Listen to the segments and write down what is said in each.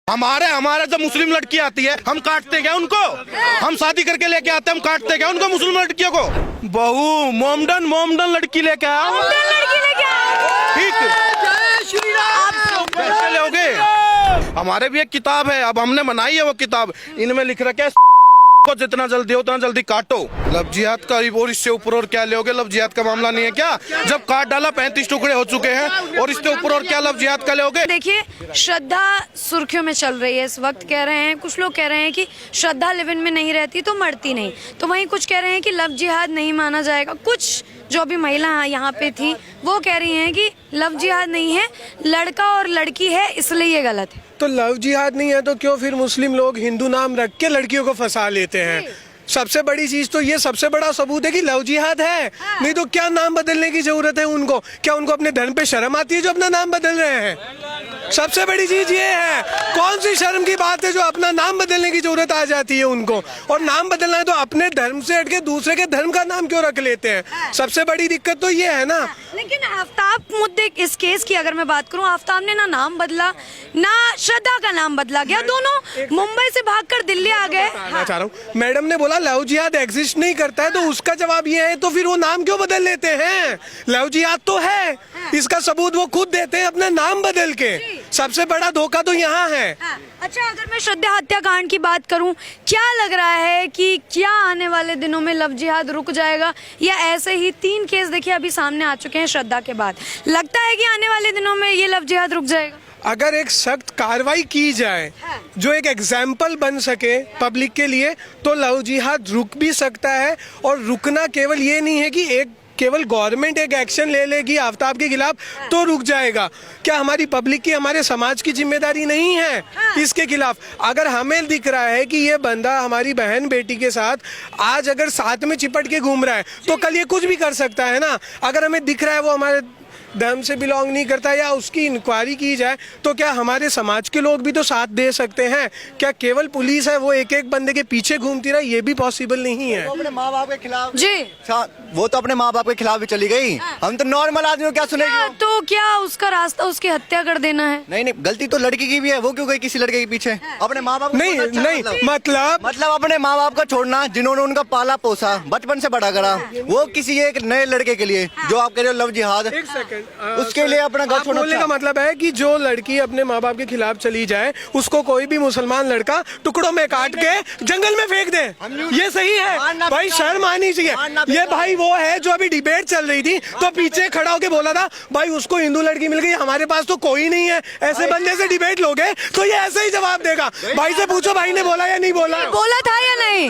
हमारे हमारे जब मुस्लिम लड़की आती है हम काटते क्या उनको? हम शादी करके लेके आते हैं, हम काटते क्या उनको मुस्लिम लड़कियों को? बहू मोमडन लड़की लेके आओ, ठीक कैसे लोगे? हमारे भी एक किताब है, अब हमने बनाई है वो किताब, इनमें लिख रखा है को जितना जल्दी हो उतना जल्दी काटो। लव जिहाद का और इससे ऊपर और क्या लोगे? लव जिहाद का मामला नहीं है क्या? जब काट डाला 35 टुकड़े हो चुके हैं और इससे ऊपर और क्या लव जिहाद का लोगे? देखिए, श्रद्धा सुर्खियों में चल रही है इस वक्त। कह रहे हैं कुछ लोग, कह रहे हैं कि श्रद्धा लिव इन में नहीं रहती तो मरती नहीं, तो वहीं कुछ कह रहे हैं कि लव जिहाद नहीं माना जाएगा। कुछ जो भी महिला यहाँ पे थी वो कह रही हैं कि लव जिहाद नहीं है, लड़का और लड़की है, इसलिए ये गलत है। तो लव जिहाद नहीं है तो क्यों फिर मुस्लिम लोग हिंदू नाम रख के लड़कियों को फंसा लेते हैं? सबसे बड़ी चीज तो ये, सबसे बड़ा सबूत है कि लव जिहाद है। नहीं तो क्या नाम बदलने की जरूरत है उनको? क्या उनको अपने धर्म पे शर्म आती है जो अपना नाम बदल रहे हैं? सबसे बड़ी चीज ये है, कौन सी शर्म की बात है जो अपना नाम बदलने की जरूरत आ जाती है उनको? और नाम बदलना है तो अपने धर्म से हटके दूसरे के धर्म का नाम क्यों रख लेते हैं? सबसे बड़ी दिक्कत तो ये है ना। लेकिन आफ्ताब मुद्दे इस केस की अगर मैं बात करूं, आफ्ताब ने ना नाम बदला ना श्रद्धा का नाम बदला गया, दोनों मुंबई से भागकर दिल्ली आ गए। चाह रहा हूँ, मैडम ने बोला लव जिहाद एग्जिस्ट नहीं करता है, तो उसका जवाब ये है तो फिर वो नाम क्यों बदल लेते हैं? लव जिहाद तो है, इसका सबूत वो खुद देते हैं अपना नाम बदल के। सबसे बड़ा धोखा तो यहाँ है। अच्छा, अगर मैं श्रद्धा हत्याकांड की बात करूं, क्या लग रहा है कि क्या आने वाले दिनों में लव जिहाद रुक जाएगा, या ऐसे ही 3 केस देखिए अभी सामने आ चुके हैं श्रद्धा के बाद, लगता है कि आने वाले दिनों में ये लव जिहाद रुक जाएगा? अगर एक सख्त कार्रवाई की जाए जो एक एग्जाम्पल बन सके पब्लिक के लिए, तो लव जिहाद रुक भी सकता है। और रुकना केवल ये नहीं है कि एक केवल गवर्नमेंट एक एक्शन ले लेगी आफ्ताब के खिलाफ तो रुक जाएगा। क्या हमारी पब्लिक की, हमारे समाज की जिम्मेदारी नहीं है इसके खिलाफ? अगर हमें दिख रहा है कि ये बंदा हमारी बहन बेटी के साथ आज अगर साथ में चिपट के घूम रहा है तो कल ये कुछ भी कर सकता है ना। अगर हमें दिख रहा है वो हमारे धर्म से बिलोंग नहीं करता या उसकी इंक्वायरी की जाए, तो क्या हमारे समाज के लोग भी तो साथ दे सकते हैं? क्या केवल पुलिस है वो एक एक बंदे के पीछे घूमती रहे? ये भी पॉसिबल नहीं है। तो अपने माँ बाप के खिलाफ जी, वो तो अपने माँ बाप के खिलाफ भी चली गई। हम तो नॉर्मल आदमी को क्या सुनेगी? तो क्या उसका रास्ता उसकी हत्या कर देना है? नहीं, गलती तो लड़की की भी है। वो क्यों गई किसी लड़के के पीछे? अपने माँ बाप नहीं, मतलब अपने माँ बाप को छोड़ना जिन्होंने उनका पाला पोसा, बचपन से बड़ा करा, वो किसी एक नए लड़के के लिए, जो आप कह रहे हो लव जिहाद, उसके लिए अपना घर छोड़ने बोलने का मतलब है कि जो लड़की अपने माँ बाप के खिलाफ चली जाए उसको कोई भी मुसलमान लड़का टुकड़ों में काट के जंगल में फेंक दे, ये सही है? भाई शर्म आनी चाहिए। ये भाई वो है जो अभी डिबेट चल रही थी तो पीछे खड़ा होके बोला था भाई उसको हिंदू लड़की मिल गई, हमारे पास तो कोई नहीं है। ऐसे बंदे से डिबेट लोगे तो ये ऐसे ही जवाब देगा। भाई से पूछो भाई ने बोला या नहीं बोला? बोला था या नहीं?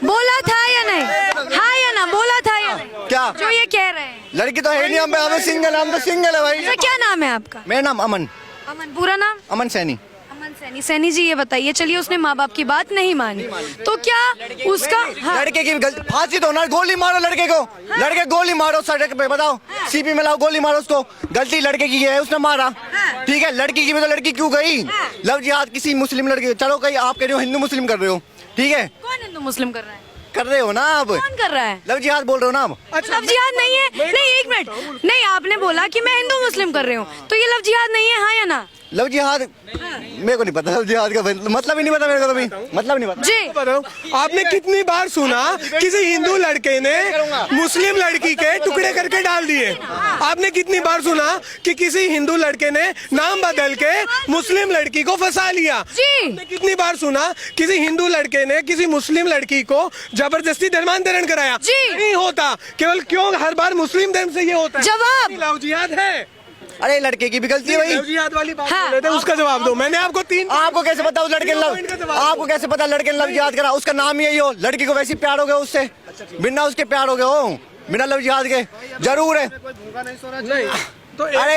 बोला था या नहीं? हाँ या ना? बोला था या नहीं? क्या जो ये कह रहे हैं? लड़की तो है नहीं, हम सिंगल, हम तो सिंगल है भाई। अच्छा, क्या नाम है आपका? मेरा नाम अमन। अमन, पूरा नाम? अमन सैनी। अमन सैनी। सैनी जी, ये बताइए, चलिए उसने माँ बाप की बात नहीं मानी तो क्या उसका? हाँ। लड़के की गलती, फांसी दो ना, गोली मारो लड़के को। लड़के गोली मारो सड़क पे, बताओ सीपी में लाओ, गोली मारो उसको। गलती लड़के की है, उसने मारा, ठीक है। लड़की की भी तो लड़की क्यों गई? लव जिहाद किसी मुस्लिम लड़के, चलो कहीं आप कह रहे हो हिंदू मुस्लिम कर रहे हो, ठीक है? कौन हिंदू मुस्लिम कर रहा है? कर रहे हो ना आप? कौन कर रहा है? लव जिहाद बोल रहे हो ना आप? लव जिहाद नहीं है। नहीं, एक मिनट, नहीं, आपने बोला कि मैं हिंदू मुस्लिम कर रही हूँ, तो ये लव जिहाद नहीं है, हाँ या ना? लव जिहाद मेरे को नहीं पता, लव जिहाद का मतलब ही नहीं पता मेरे को, तो भी मतलब नहीं पता जी। आपने कितनी बार सुना किसी हिंदू लड़के ने मुस्लिम लड़की के टुकड़े करके डाल दिए? आपने कितनी बार सुना कि किसी हिंदू लड़के ने नाम बदल के मुस्लिम लड़की को फंसा लिया? जी। आपने कितनी बार सुना किसी हिंदू लड़के ने किसी मुस्लिम लड़की को जबरदस्ती धर्मांतरण कराया? जी। नहीं होता। केवल क्यों हर बार मुस्लिम धर्म से ये होता है? जवाब लव जिहाद है। अरे लड़के की भी गलती है भाई। लव जिहाद वाली बात हाँ। बोल रहे थे, उसका जवाब दो। मैंने आपको 3, आपको कैसे पता उस लड़के ने आपको कैसे पता लड़के ने लव जिहाद करा? उसका नाम यही हो, लड़की को वैसे प्यार हो गया उससे, बिना उसके प्यार हो गया हो, बिना लव जिहाद के। जरूर है। तो अरे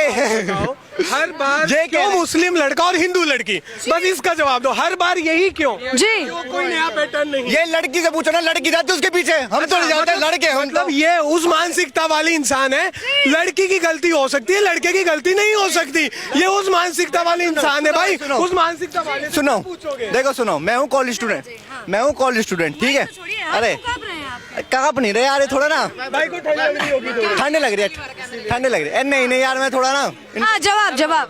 हर बार ये क्यों मुस्लिम लड़का और हिंदू लड़की? बस इसका जवाब दो, हर बार यही क्यों? जी। कोई नया पैटर्न नहीं। ये लड़की से पूछो ना, लड़की जाती उसके पीछे, हम तो नहीं जाते, लड़के हम। मतलब ये उस मानसिकता वाली इंसान है, लड़की की गलती हो सकती है, लड़के की गलती नहीं हो सकती। ये उस मानसिकता वाली इंसान है भाई, उस मानसिकता वाले। सुनो, देखो सुनो, मैं हूँ कॉलेज स्टूडेंट, मैं हूँ कॉलेज स्टूडेंट, ठीक है? अरे कांप नहीं रहे यार, थोड़ा ना भाई को ठंड लग रही होगी, ठंड लग रही है, ठंड लग रही है। नहीं नहीं यार, मैं थोड़ा ना, हाँ, जवाब।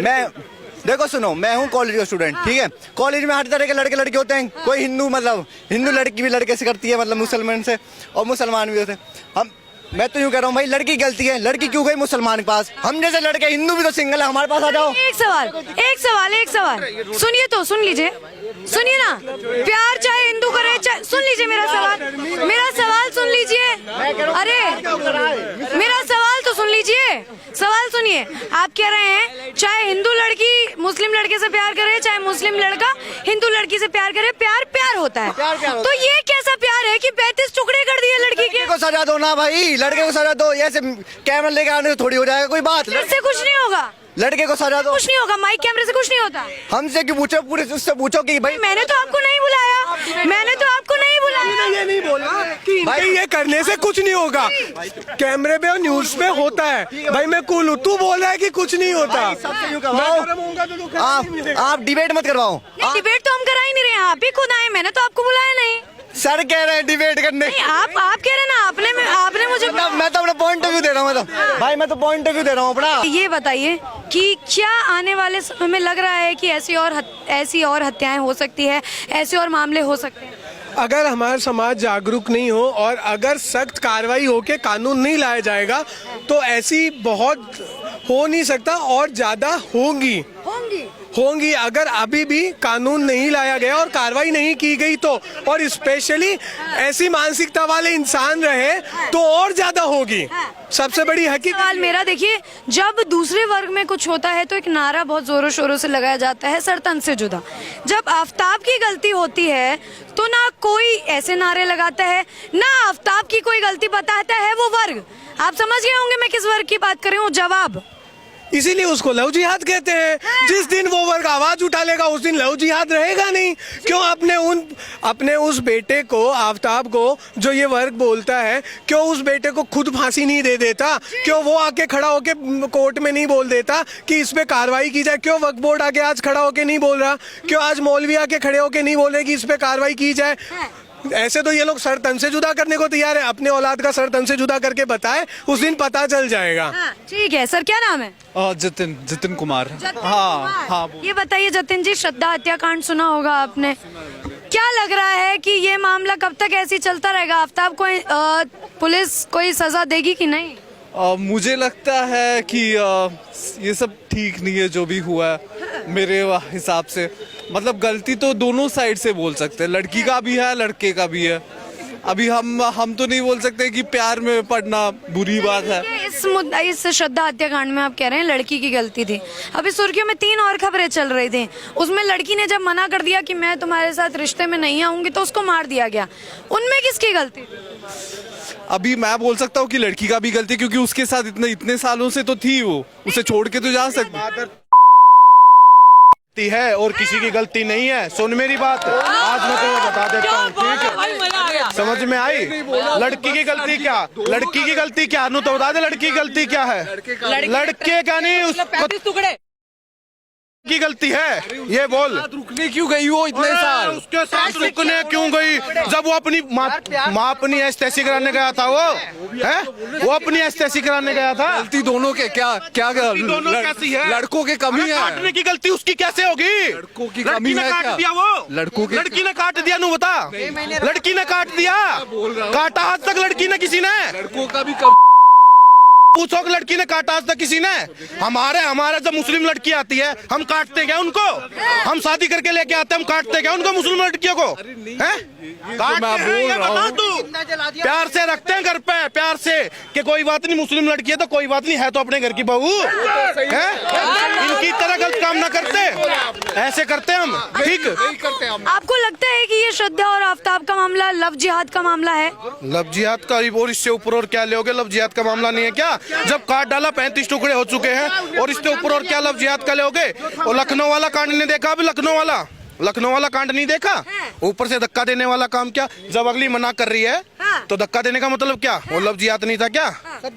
मैं देखो सुनो, मैं हूँ कॉलेज का स्टूडेंट, ठीक है। कॉलेज में हर तरह के लड़के लड़के होते हैं। कोई हिंदू, मतलब हिंदू लड़की भी लड़के से करती है, मतलब मुसलमान से, और मुसलमान भी होते हैं। मैं तो यूँ कह रहा हूँ भाई, लड़की गलती है, लड़की क्यों गई मुसलमान के पास? हम जैसे लड़के हिंदू भी तो सिंगल है, हमारे पास आ जाओ। एक सवाल सुनिए, तो सुन लीजिए, सुनिए ना। प्यार चाहे हिंदू करे, चाहे, सुन लीजिए मेरा सवाल सुन लीजिए। अरे मेरा सवाल तो सुन लीजिए, सवाल सुनिए। आप कह रहे हैं चाहे हिंदू लड़की मुस्लिम लड़के से प्यार करे, चाहे मुस्लिम लड़का हिंदू लड़की से प्यार करे, प्यार होता है। तो ये कैसा प्यार है कि 35 टुकड़े कर दिए लड़की के? को सजा दो ना भाई, लड़के को सजा दो। ऐसे कैमरा लेके आने से थोड़ी हो जाएगा कोई बात। इससे कुछ नहीं होगा, लड़के को सजा दो। कुछ नहीं होगा, माइक कैमरे से कुछ नहीं होता। हमसे क्यों पूछो, पूरे उससे पूछो कि भाई मैंने तो आपको नहीं बुलाया, मैंने तो आपको नहीं बुलाया। ये नहीं बोला कि इनके ये करने से कुछ नहीं होगा। कैमरे पे और न्यूज पे होता है भाई, मैं कूल हूँ, तू बोल रहा है कि कुछ नहीं होता। सबसे यूं करवाओ। आप डिबेट मत करवाओ। डिबेट तो हम करा ही नहीं रहे हैं, आप ही खुद आए, मैंने तो आपको बुलाया नहीं। सर कह रहे हैं डिबेट करने। नहीं, आप कह रहे हैं ना, आपने मुझे मैं तो अपना पॉइंट ऑफ व्यू दे रहा हूँ, भाई मैं तो पॉइंट ऑफ व्यू दे रहा हूँ अपना। ये बताइए कि क्या आने वाले समय में लग रहा है कि ऐसी और हत्याएं हो सकती है, ऐसे और मामले हो सकते हैं? अगर हमारा समाज जागरूक नहीं हो और अगर सख्त कार्रवाई होके कानून नहीं लाया जाएगा तो ऐसी बहुत हो नहीं सकता, और ज्यादा होंगी। अगर अभी भी कानून नहीं लाया गया और कार्रवाई नहीं की गई तो, और स्पेशली ऐसी मानसिकता वाले इंसान रहे तो और ज्यादा होगी। सबसे बड़ी हकीकत सवाल मेरा, देखिए, जब दूसरे वर्ग में कुछ होता है तो एक नारा बहुत जोरों शोरों से लगाया जाता है, सर तन से जुदा। जब आफ्ताब की गलती होती है तो ना कोई ऐसे नारे लगाता है, ना आफ्ताब की कोई गलती बताता है वो वर्ग। आप समझ गए होंगे मैं किस वर्ग की बात कर रही हूँ। जवाब इसीलिए उसको लव जिहाद कहते हैं। जिस दिन वो वर्ग आवाज उठा लेगा उस दिन लव जिहाद रहेगा नहीं। क्यों अपने उस बेटे को, आफ्ताब को, जो ये वर्ग बोलता है, क्यों उस बेटे को खुद फांसी नहीं दे देता? क्यों वो आके खड़ा होके कोर्ट में नहीं बोल देता कि इस पे कार्रवाई की जाए? क्यों वक्फ बोर्ड आके आज खड़ा होके नहीं बोल रहा? क्यों आज मौलवी आके खड़े होके नहीं बोल रहे कि इस पे कार्रवाई की जाए? ऐसे तो ये लोग सर तन से जुदा करने को तैयार है। अपने औलाद का सर तन से जुदा करके बताए, उस दिन पता चल जाएगा। ठीक है सर, क्या नाम है? जतिन कुमार। हाँ, ये बताइए जतिन जी, श्रद्धा हत्याकांड सुना होगा आपने, क्या लग रहा है कि ये मामला कब तक ऐसे ही चलता रहेगा? आफ्ताब को पुलिस कोई सजा देगी कि नहीं? मुझे लगता है कि ये सब ठीक नहीं है जो भी हुआ है मेरे हिसाब से। मतलब गलती तो दोनों साइड से बोल सकते हैं, लड़की का भी है लड़के का भी है। अभी हम तो नहीं बोल सकते कि प्यार में पड़ना बुरी बात है। इस श्रद्धा हत्याकांड में आप कह रहे हैं लड़की की गलती थी। अभी सुर्खियों में 3 और खबरें चल रही थी। उसमें लड़की ने जब मना कर दिया कि मैं तुम्हारे साथ रिश्ते में नहीं आऊंगी तो उसको मार दिया गया। उनमें किसकी गलती थी? अभी मैं बोल सकता हूँ कि लड़की का भी गलती, क्योंकि उसके साथ इतने सालों से तो थी वो, उसे छोड़ के तो जा सकती है और किसी की गलती नहीं है। सुन मेरी बात, आज मैं तुम्हें बता देता हूँ, ठीक है? समझ में आई? लड़की की गलती क्या, लड़की की गलती क्या? नु तो बता दे लड़की की गलती क्या है? लड़के का नहीं, उसको की गलती है, ये बोल। रुकने क्यों गई वो इतने साल? उसके साथ रुकने क्यों गई? जब वो अपनी माँ अपनी एस्थेसी कराने गया था, वो अपनी एस्थेसी कराने गया था। गलती दोनों के क्या दोनों कैसी है? लड़कों के कमी है। काटने की गलती उसकी कैसे होगी? लड़कों की कमी है काट क्या? दिया वो, लड़की ने काट दिया। नु बता, लड़की ने काट दिया, काटा आज तक लड़की ने किसी ने? लड़कों का भी कम पूछो कि लड़की ने काटा आज तक किसी ने? हमारे जब मुस्लिम लड़की आती है हम काटते क्या उनको? हम शादी करके लेके आते हैं, हम काटते क्या उनको, मुस्लिम लड़कियों को? प्यार से रखते हैं घर पे, प्यार से कि कोई बात नहीं, मुस्लिम लड़की है तो कोई बात नहीं, है तो अपने घर की बहू है। इनकी तरह गलत काम ना करते, ऐसे करते हम, ठीक? आपको लगता है कि ये श्रद्धा और आफ्ताब का मामला लव जिहाद का मामला है? लव जिहाद का, और इससे ऊपर और क्या लोगे? लव जिहाद का मामला नहीं है क्या? जब काट डाला 35 टुकड़े हो चुके हैं, और इसके ऊपर और क्या लव जिहाद का लोगे? और लखनऊ वाला कांड नहीं देखा? अभी लखनऊ वाला कांड नहीं देखा? ऊपर से धक्का देने वाला काम क्या? जब अगली मना कर रही है तो धक्का देने का मतलब क्या? वो लव जिहाद नहीं था क्या?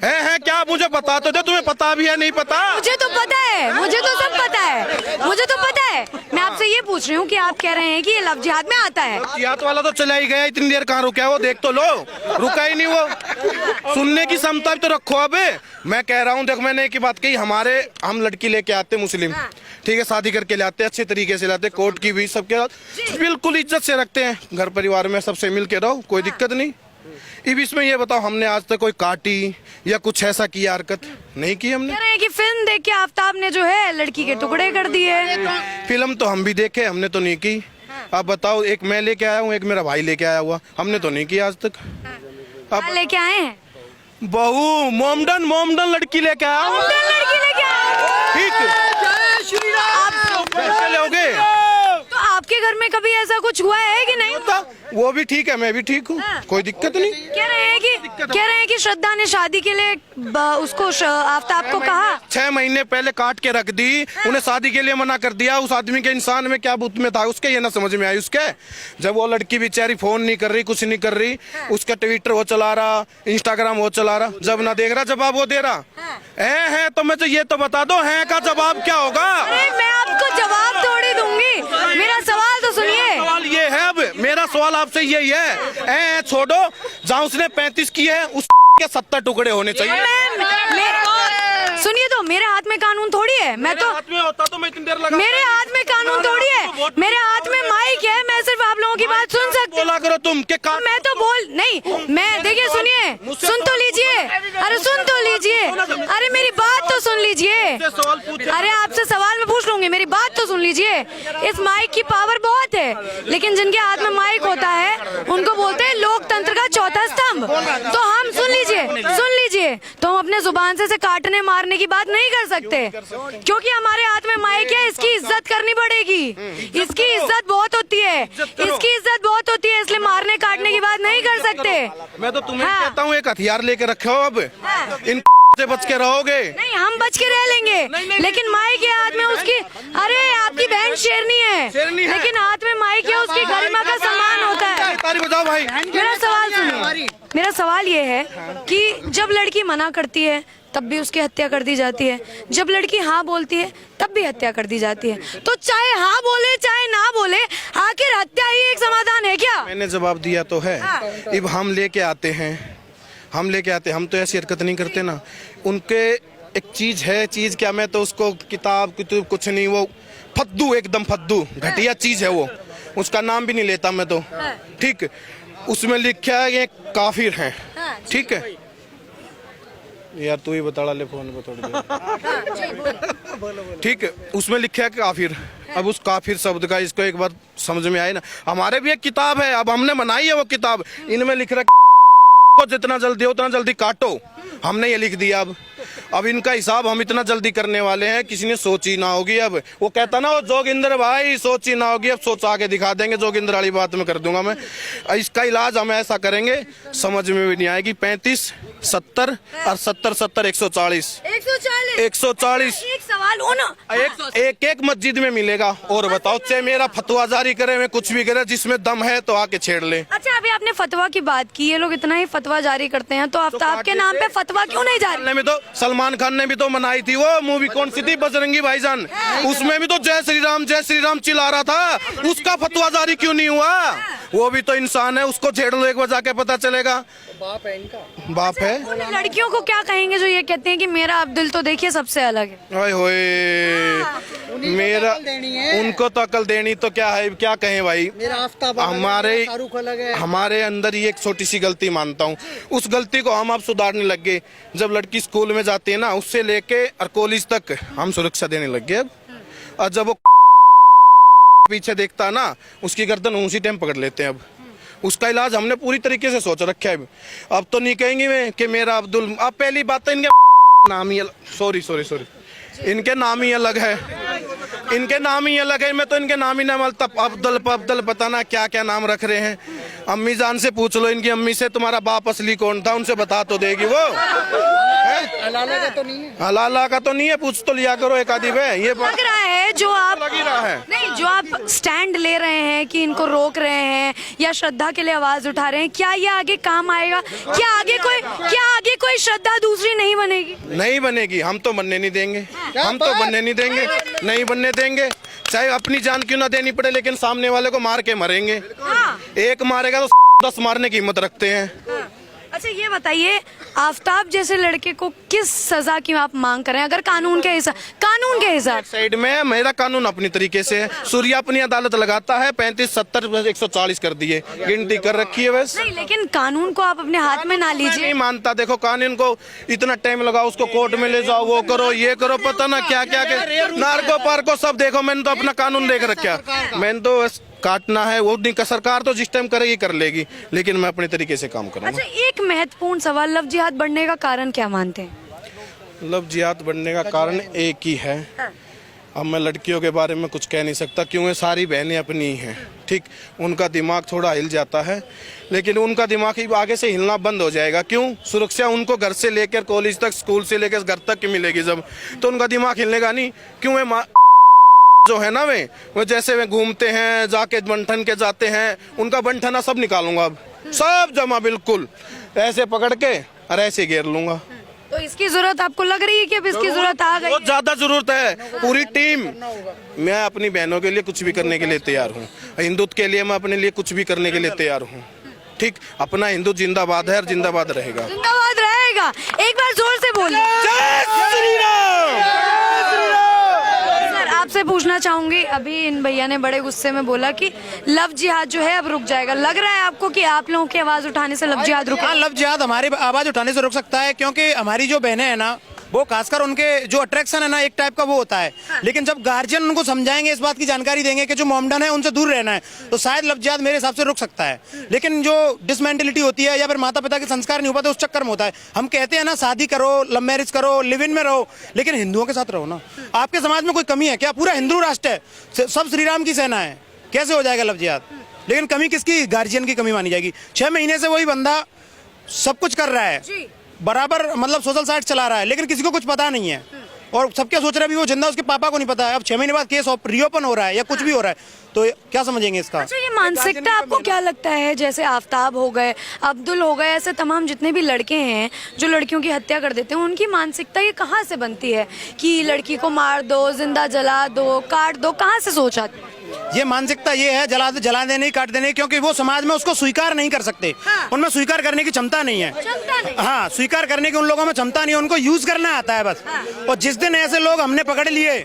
है क्या? मुझे पता तो दे, तुम्हें पता भी है नहीं पता? मुझे तो पता है, मुझे तो सब पता है, मुझे तो पता है। मैं आपसे ये पूछ रही हूँ कि आप कह रहे हैं कि ये लव जिहाद में आता है। जिहाद वाला तो चला ही गया, इतनी देर कहाँ रुका है वो? देख तो लो, रुका ही नहीं वो। सुनने की क्षमता भी तो रखो। अबे मैं कह रहा हूँ, देख मैंने एक ही बात कही, हम लड़की लेके आते मुस्लिम, ठीक है, शादी करके लाते हैं, अच्छे तरीके से लाते हैं, कोर्ट की भी सबके साथ बिल्कुल इज्जत से रखते हैं, घर परिवार में सबसे मिल के रहो, कोई दिक्कत नहीं। अब इसमें ये बताओ, हमने आज तक कोई काटी या कुछ ऐसा किया, हरकत नहीं की हमने। कह रहे हैं कि फिल्म देख के आफ्ताब ने जो है लड़की के टुकड़े कर दिए। फिल्म तो हम भी देखे, हमने तो नहीं की। आप बताओ, एक मैं लेके आया हूँ, एक मेरा भाई लेके आया हुआ, हमने तो नहीं किया आज तक। क्या लेके आए हैं? बहू मोमडन लड़की लेके आया हूँ। लड़की लेके आए हैं। ठीक, कैसे लोगे? तो आपके घर में कभी ऐसा कुछ हुआ है कि नहीं? वो भी ठीक है, मैं भी ठीक हूँ, कोई दिक्कत नहीं। कह रहे हैं कि श्रद्धा ने शादी के लिए उसको आफ्ताब को कहा। 6 महीने पहले काट के रख दी, उन्हें शादी के लिए मना कर दिया। उस आदमी के इंसान में क्या बुत में था उसके, ये ना समझ में आई उसके। जब वो लड़की बेचारी फोन नहीं कर रही, कुछ नहीं कर रही, उसका ट्विटर वो चला रहा, इंस्टाग्राम वो चला रहा, जब ना देख रहा जवाब वो दे रहा है। तो मैं तो ये तो बता दो, है का जवाब क्या होगा? अरे मैं आपको जवाब थोड़ी दूंगी, मेरा सवाल तो सुनिए। सवाल ये है, अब मेरा सवाल आपसे यही है, छोड़ो, जहाँ उसने 35 किए हैं उस के 70 टुकड़े होने चाहिए। सुनिए, तो मेरे हाथ में कानून थोड़ी है, मैं तो हाथ में होता तो मैं इतनी देर लगा। मेरे हाथ में कानून थोड़ी है, मेरे हाथ में माइक है, मैं सिर्फ आप लोगों की बात सुन सकती हूँ। बोला करो तुम के मैं तो बोल नहीं, मैं देखिए, सुनिए, सुन तो लीजिए, अरे सुन तो लीजिए, अरे मेरी बात तो सुन लीजिए, अरे आपसे सवाल मैं पूछ लूंगी, मेरी बात तो सुन लीजिए। इस माइक की पावर बहुत है, लेकिन जिनके हाथ में माइक होता है उनको बोलते हैं लोकतंत्र का चौथा स्तंभ। तो हम सुन लीजिए, तो हम अपने जुबान से काटने मारने की बात नहीं कर सकते, क्योंकि हमारे हाथ में माइक है, इसकी इज्जत करनी पड़ेगी, इसकी इज्जत बहुत होती है, इसकी इज्जत बहुत होती है, इसलिए मारने काटने की बात नहीं कर सकते। मैं तो तुम्हें हाँ। कहता हूँ, एक हथियार लेके रखे हो, अब इन से बच के रहोगे। नहीं, हम बच के रह लेंगे, लेकिन माइक के हाथ में उसकी, अरे आपकी बहन शेरनी है, लेकिन हाथ में माइक है, उसकी गरिमा का सम्मान होता है। ताली बजाओ भाई। मेरा सवाल सुनिए, मेरा सवाल ये है कि जब लड़की मना करती है तब भी उसकी हत्या कर दी जाती है, जब लड़की हाँ बोलती है तब भी हत्या कर दी जाती है। तो चाहे हाँ बोले चाहे ना बोले, आखिर हत्या ही एक समाधान है क्या? मैंने जवाब दिया तो है। अब हम लेके आते हैं, हम तो ऐसी हरकत नहीं करते ना। उनके एक चीज है, चीज क्या, मैं तो उसको किताब कुछ नहीं, वो फद्दू, एकदम फद्दू घटिया चीज है वो, उसका नाम भी नहीं लेता मैं तो। ठीक, उसमें लिखा है ये काफिर हैं, ठीक है यार, तू ही बता ले फोन पे थोड़ी देर। ठीक है, उसमें लिखा है काफिर। अब उस काफिर शब्द का इसको एक बार समझ में आए ना, हमारे भी एक किताब है, अब हमने बनाई है वो किताब, इनमें लिख रहा को जितना जल्दी हो उतना जल्दी काटो, हमने ये लिख दिया। अब इनका हिसाब हम इतना जल्दी करने वाले हैं, किसी ने सोची ना होगी। अब वो कहता ना, वो जोगिंदर भाई सोची ना होगी, अब सोच आके दिखा देंगे, जोगिंदर वाली बात में कर दूंगा मैं। इसका इलाज हम ऐसा करेंगे, समझ में भी नहीं आएगी। 35, 70 और 70, 70, 140, 140 एक सवाल एक मस्जिद में मिलेगा। और बताओ, चाहे मेरा फतवा जारी करे, मैं कुछ भी करे, जिसमें दम है तो आके छेड़ ले। अच्छा, अभी आपने फतवा की बात की, ये लोग इतना ही फतवा जारी करते हैं, तो आफ्ताब के नाम पे फतवा क्यों नहीं जारी? में तो सलमान खान ने भी तो मनाई थी, वो मूवी कौन सी थी, बजरंगी भाईजान, उसमें भी तो जय श्री राम चिल्ला रहा था, उसका फतवा जारी क्यों नहीं हुआ? वो भी तो इंसान है, उसको छेड़ लो एक बार, जाके पता चलेगा। बाप है इनका, बाप है। उन लड़कियों को क्या कहेंगे जो ये कहते हैं कि मेरा अब दिल तो देखिए सबसे अलग है? ओए होए, मेरा उनको तो अकल देनी तो क्या है, क्या कहें भाई। हमारे अंदर ही एक छोटी सी गलती मानता हूँ, उस गलती को हम अब सुधारने लग गए। जब लड़की स्कूल में जाती है ना, उससे लेके और कॉलेज तक हम सुरक्षा देने लग गए अब। और जब वो पीछे देखता है ना, उसकी गर्दन उसी टाइम पकड़ लेते हैं। अब उसका इलाज हमने पूरी तरीके से सोच रखा है। अब तो नहीं कहेंगे मैं कि मेरा अब्दुल, अब पहली बात तो इनके नाम ही सॉरी इनके नाम ही अलग है, इनके नाम ही अलग है। मैं तो इनके नाम ही ना मालता, अब्दुल पता ना क्या क्या नाम रख रहे हैं। अम्मी जान से पूछ लो, इनकी अम्मी से, तुम्हारा बाप असली कौन था, उनसे बता तो देगी वो। हलाला का तो नहीं है, पूछ तो लिया करो एक आधी वे। ये लग रहा है जो आप लग ही रहा है। नहीं, जो आप स्टैंड ले रहे हैं कि इनको रोक रहे हैं या श्रद्धा के लिए आवाज उठा रहे हैं, क्या ये आगे काम आएगा? क्या आगे कोई श्रद्धा दूसरी नहीं बनेगी? नहीं बनेगी, हम तो बनने नहीं देंगे, हम तो बनने नहीं देंगे, नहीं बनने देंगे। चाहे अपनी जान क्यों ना देनी पड़े, लेकिन सामने वाले को मार के मरेंगे। एक मारेगा तो 10 मारने की हिम्मत रखते हैं। अच्छा ये बताइए, आफ्ताब जैसे लड़के को किस सजा की आप मांग करें अगर कानून के हिसाब साइड में मेरा कानून अपनी तरीके से है, सूर्या अपनी अदालत लगाता है 35, 70, 140 कर दिए, गिनती कर रखी है बस। नहीं, लेकिन कानून को आप अपने हाथ में ना मैं लीजिए। नहीं मानता, देखो कानून को इतना टाइम लगाओ, उसको कोर्ट में ले जाओ, वो करो ये करो, पता ना क्या क्या नार्को पार्को सब देखो। मैंने तो अपना कानून देख रखा, मैंने तो बस काटना है वो नहीं, सरकार तो जिस टाइम करेगी कर लेगी, लेकिन मैं अपने तरीके से काम करूंगा। अच्छा एक महत्वपूर्ण सवाल, लव जिहाद बढ़ने का कारण क्या मानते हैं? लव जिहाद बढ़ने का कारण एक ही है। अब मैं लड़कियों के बारे में कुछ कह नहीं सकता, क्योंकि सारी बहनें अपनी ही हैं, ठीक, उनका दिमाग थोड़ा हिल जाता है, लेकिन उनका दिमाग ही आगे से हिलना बंद हो जाएगा। क्यों? सुरक्षा उनको घर से लेकर कॉलेज तक, स्कूल से लेकर घर तक की मिलेगी जब, तो उनका दिमाग हिलनेगा नहीं। क्यों? जो है ना वे जैसे वे घूमते हैं, जाके बंठन के जाते हैं, उनका बंठना सब निकालूंगा, अब सब जमा बिल्कुल ऐसे पकड़ के और ऐसे घेर लूंगा। तो इसकी जरूरत आपको लग रही है कि अब इसकी जरूरत आ गई? बहुत ज्यादा जरूरत है, पूरी टीम। मैं अपनी बहनों के लिए कुछ भी करने के लिए तैयार हूँ, हिंदुत्व के लिए मैं अपने लिए कुछ भी करने के लिए तैयार हूँ, ठीक। अपना हिंदू जिंदाबाद है और जिंदाबाद रहेगा। जिंदाबाद रहेगा। एक बार जोर से बोलिए। जय श्री राम। सर आपसे पूछना चाहूंगी, अभी इन भैया ने बड़े गुस्से में बोला कि लव जिहाद जो है अब रुक जाएगा, लग रहा है आपको कि आप लोगों की आवाज उठाने से लव जिहाद रुकेगा? हाँ, लव जिहाद हमारी आवाज उठाने से रुक सकता है, क्योंकि हमारी जो बहनें हैं ना, वो खासकर उनके जो अट्रैक्शन है ना, एक टाइप का वो होता है। लेकिन जब गार्जियन उनको समझाएंगे, इस बात की जानकारी देंगे कि जो मोमडन है उनसे दूर रहना है, तो शायद लव जिहाद मेरे हिसाब से रुक सकता है। लेकिन जो डिसमेंटलिटी होती है या फिर माता पिता के संस्कार नहीं हो पाते, उस चक्कर में होता है। हम कहते हैं ना, शादी करो, लव मैरिज करो, लिव इन में रहो, लेकिन हिंदुओं के साथ रहो ना। आपके समाज में कोई कमी है क्या? पूरा हिंदू राष्ट्र है, सब श्री राम की सेना है, कैसे हो जाएगा लव जिहाद? लेकिन कमी किसकी? गार्जियन की कमी मानी जाएगी। 6 महीने से वही बंदा सब कुछ कर रहा है, बराबर मतलब सोशल साइट चला रहा है, लेकिन किसी को कुछ पता नहीं है, और सब क्या सोच रहे हैं भी वो जिंदा, उसके पापा को नहीं पता है। अब 6 महीने बाद केस रीओपन हो रहा है या कुछ भी हो रहा है, तो क्या समझेंगे इसका? अच्छा ये मानसिकता आपको क्या लगता है, जैसे आफ्ताब हो गए, अब्दुल हो गए, ऐसे तमाम जितने भी लड़के हैं जो लड़कियों की हत्या कर देते हैं, उनकी मानसिकता ये कहाँ से बनती है कि लड़की को मार दो, जिंदा जला दो, काट दो? कहाँ से सोच आती है? ये मानसिकता ये है, जला देने, काट देने, क्योंकि वो समाज में उसको स्वीकार नहीं कर सकते। उनमें स्वीकार करने की क्षमता नहीं है। हाँ, स्वीकार करने की उन लोगों में क्षमता नहीं है, उनको यूज करना आता है बस। और जिस दिन ऐसे लोग हमने पकड़ लिए,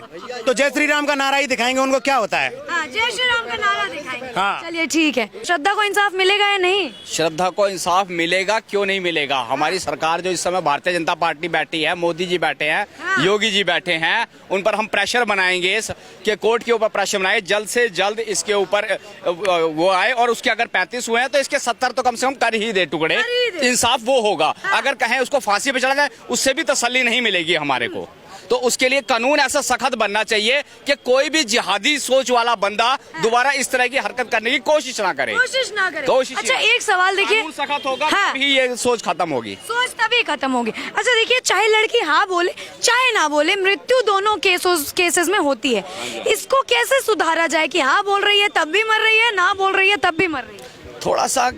तो जय श्री राम का नारा ही दिखाएंगे उनको क्या होता है। जय श्री राम का नारा दिखाएंगे। हाँ। चलिए ठीक है। श्रद्धा को इंसाफ मिलेगा या नहीं? श्रद्धा को इंसाफ मिलेगा, क्यों नहीं मिलेगा? हमारी सरकार जो इस समय भारतीय जनता पार्टी बैठी है, मोदी जी बैठे हैं, योगी जी बैठे हैं, उन पर हम प्रेशर बनाएंगे कि कोर्ट के ऊपर प्रेशर बनाए, जल्द से जल्द इसके ऊपर वो आए, और उसके अगर 35 हुए हैं तो इसके 70 तो कम से कम कर ही दे टुकड़े, इंसाफ वो होगा। अगर कहें उसको फांसी पे चढ़ा जाए, उससे भी तसल्ली नहीं मिलेगी हमारे को। तो उसके लिए कानून ऐसा सख्त बनना चाहिए कि कोई भी जिहादी सोच वाला बंदा दोबारा इस तरह की हरकत करने की कोशिश ना करे। अच्छा एक सवाल देखिए, सख्त होगा हाँ। तभी ये सोच खत्म होगी, सोच तभी खत्म होगी। अच्छा देखिए, चाहे लड़की हाँ बोले चाहे ना बोले, मृत्यु दोनों केसेस में होती है। इसको कैसे सुधारा जाए कि हाँ बोल रही है तब भी मर रही है, ना बोल रही है तब भी मर रही है? थोड़ा सा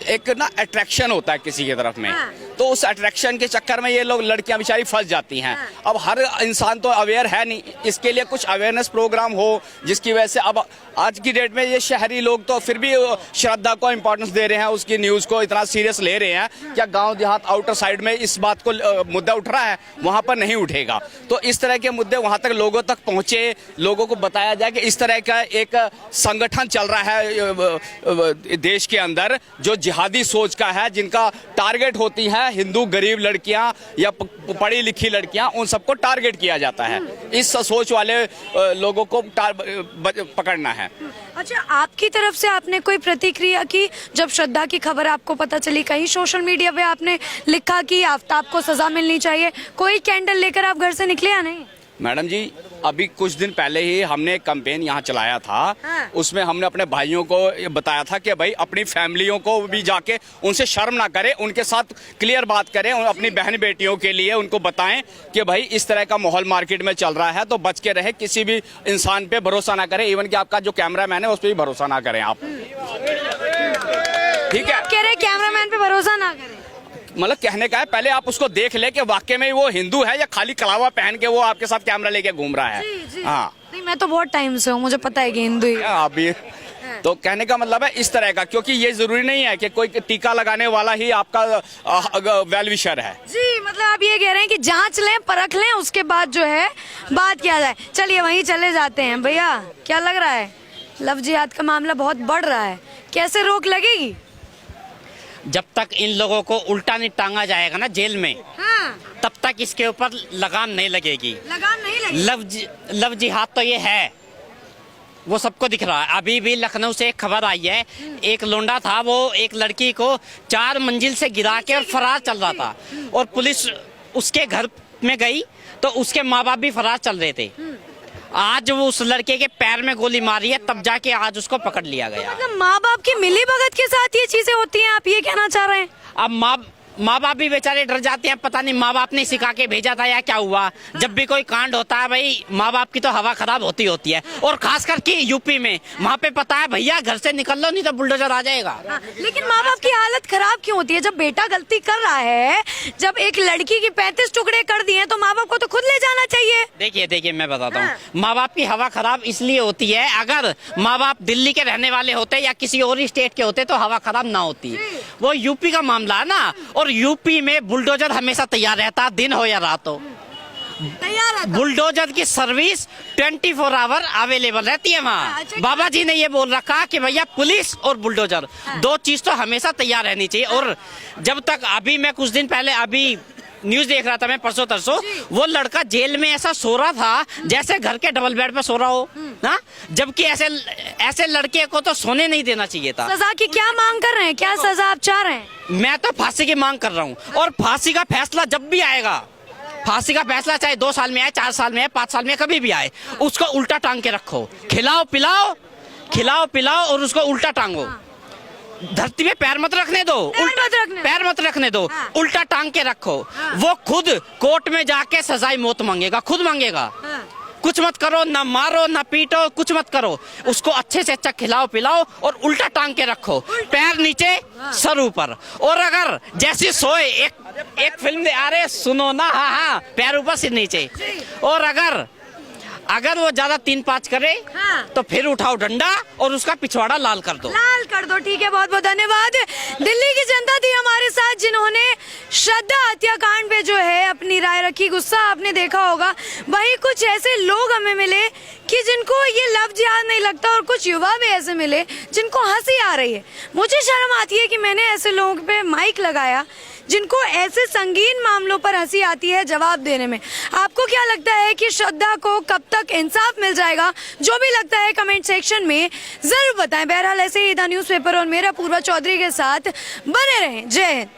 एक ना अट्रैक्शन होता है किसी की तरफ में, तो उस अट्रैक्शन के चक्कर में ये लोग, लड़कियां बेचारी फंस जाती हैं। अब हर इंसान तो अवेयर है नहीं, इसके लिए कुछ अवेयरनेस प्रोग्राम हो, जिसकी वजह से अब आज की डेट में ये शहरी लोग तो फिर भी श्रद्धा को इम्पोर्टेंस दे रहे हैं, उसकी न्यूज़ को इतना सीरियस ले रहे हैं। क्या गांव देहात आउटर साइड में इस बात को मुद्दा उठ रहा है? वहां पर नहीं उठेगा। तो इस तरह के मुद्दे वहां तक लोगों तक पहुंचे, लोगों को बताया जाए कि इस तरह का एक संगठन चल रहा है देश के अंदर, जो जिहादी सोच का है, जिनका टारगेट होती है हिंदू गरीब लड़कियां या पढ़ी लिखी लड़कियां, उन सबको टारगेट किया जाता है। इस सोच वाले लोगों को पकड़ना है। अच्छा आपकी तरफ से आपने कोई प्रतिक्रिया की जब श्रद्धा की खबर आपको पता चली? कहीं सोशल मीडिया पे आपने लिखा कि आफ्ताब को सजा मिलनी चाहिए, कोई कैंडल लेकर आप घर से निकले या नहीं? मैडम जी, अभी कुछ दिन पहले ही हमने एक कैंपेन यहाँ चलाया था। उसमें हमने अपने भाइयों को ये बताया था कि भाई अपनी फैमिलियों को भी जाके उनसे शर्म ना करें, उनके साथ क्लियर बात करें, अपनी बहन बेटियों के लिए उनको बताएं कि भाई इस तरह का माहौल मार्केट में चल रहा है, तो बच के रहे, किसी भी इंसान पे भरोसा ना करें, इवन कि आपका जो कैमरामैन है उस पर भी भरोसा ना करें आप। ठीक है, कह रहे कैमरामैन पे भरोसा ना करें, मतलब कहने का है पहले आप उसको देख ले कि वाकई में वो हिंदू है या खाली कलावा पहन के वो आपके साथ कैमरा लेके घूम रहा है। जी। हाँ नहीं मैं तो बहुत टाइम से हूँ, मुझे पता है कि हिंदू ही। आप भी तो कहने का मतलब है इस तरह का, क्योंकि ये जरूरी नहीं है कि कोई टीका लगाने वाला ही आपका वेल विशर है। जी, मतलब आप ये कह रहे हैं कि जांच लें, परख लें, उसके बाद जो है बात किया जाए। चलिए वहीं चले जाते हैं। भैया क्या लग रहा है, लव जिहाद का मामला बहुत बढ़ रहा है, कैसे रोक लगेगी? जब तक इन लोगों को उल्टा नहीं टांगा जाएगा ना जेल में, हाँ, तब तक इसके ऊपर लगाम नहीं लगेगी। लगाम नहीं लगी। लव जिहाद तो ये है, वो सबको दिख रहा है। अभी भी लखनऊ से एक खबर आई है, एक लोंडा था, वो एक लड़की को 4 मंजिल से गिरा के और फरार चल रहा था, और पुलिस उसके घर में गई तो उसके माँ बाप भी फरार चल रहे थे। आज वो उस लड़के के पैर में गोली मारी है, तब जाके आज उसको पकड़ लिया गया। मतलब माँ बाप की मिली भगत के साथ ये चीजें होती हैं, आप ये कहना चाह रहे हैं? अब माँ बाप भी बेचारे डर जाते हैं, पता नहीं माँ बाप ने सिखा के भेजा था या क्या हुआ। जब भी कोई कांड होता है भाई, माँ बाप की तो हवा खराब होती है, और खास करके यूपी में, वहाँ पे पता है भैया घर से निकल लो नहीं तो बुलडोजर आ जाएगा। हाँ, लेकिन माँ बाप की हालत खराब क्यों होती है? जब बेटा गलती कर रहा है, जब एक लड़की की 35 टुकड़े कर दिए, तो माँ बाप को तो खुद ले जाना चाहिए। देखिए मैं बताता हूँ, माँ बाप की हवा खराब इसलिए होती है, अगर माँ बाप दिल्ली के रहने वाले होते या किसी और स्टेट के होते तो हवा खराब ना होती। वो यूपी का मामला है ना, और यूपी में बुलडोजर हमेशा तैयार रहता, दिन हो या रात हो। तैयार है तो। बुलडोजर की सर्विस 24 आवर अवेलेबल रहती है वहाँ। अच्छा, बाबा जी ने ये बोल रखा कि भैया पुलिस और बुलडोजर दो चीज तो हमेशा तैयार रहनी चाहिए। और जब तक, अभी मैं कुछ दिन पहले अभी न्यूज देख रहा था मैं, परसों तरसों, वो लड़का जेल में ऐसा सो रहा था जैसे घर के डबल बेड पे सो रहा हो ना, जबकि ऐसे लड़के को तो सोने नहीं देना चाहिए था। सजा की क्या मांग कर रहे हैं, क्या सजा आप चाह रहे हैं? मैं तो फांसी की मांग कर रहा हूँ, और फांसी का फैसला जब भी आएगा, फांसी का फैसला चाहे 2 साल में आए, 4 साल में आए, 5 साल में, कभी भी आए, उसको उल्टा टांग के रखो, खिलाओ पिलाओ और उसको उल्टा टांगो। धरती पे पैर मत रखने दो, पैर मत रखने दो, हाँ। उल्टा टांग के रखो। वो खुद कोर्ट में जाके सजाई मौत मांगेगा, खुद मांगेगा। कुछ मत करो, ना मारो ना पीटो, कुछ मत करो, उसको अच्छे से अच्छा खिलाओ पिलाओ और उल्टा टांग के रखो, पैर नीचे सर ऊपर। और अगर जैसे सोए, एक फिल्म दे, अरे सुनो ना, हाँ, पैर ऊपर सिर नीचे। और अगर वो ज्यादा 3-5 करे, हाँ। तो फिर उठाओ डंडा और उसका पिछवाड़ा लाल कर दो। ठीक है, बहुत बहुत धन्यवाद। दिल्ली की जनता थी हमारे साथ, जिन्होंने श्रद्धा हत्याकांड पे जो है अपनी राय रखी। गुस्सा आपने देखा होगा। वही कुछ ऐसे लोग हमें मिले कि जिनको ये लव जिहाद नहीं लगता, और कुछ युवा भी ऐसे मिले जिनको हंसी आ रही है। मुझे शर्म आती है कि मैंने ऐसे लोगों पे माइक लगाया जिनको ऐसे संगीन मामलों पर हंसी आती है जवाब देने में। आपको क्या लगता है कि श्रद्धा को कब तक इंसाफ मिल जाएगा? जो भी लगता है कमेंट सेक्शन में जरूर बताएं। बहरहाल ऐसे ही द न्यूज़पेपर और मेरा पूर्वा चौधरी के साथ बने रहें। जय हिंद।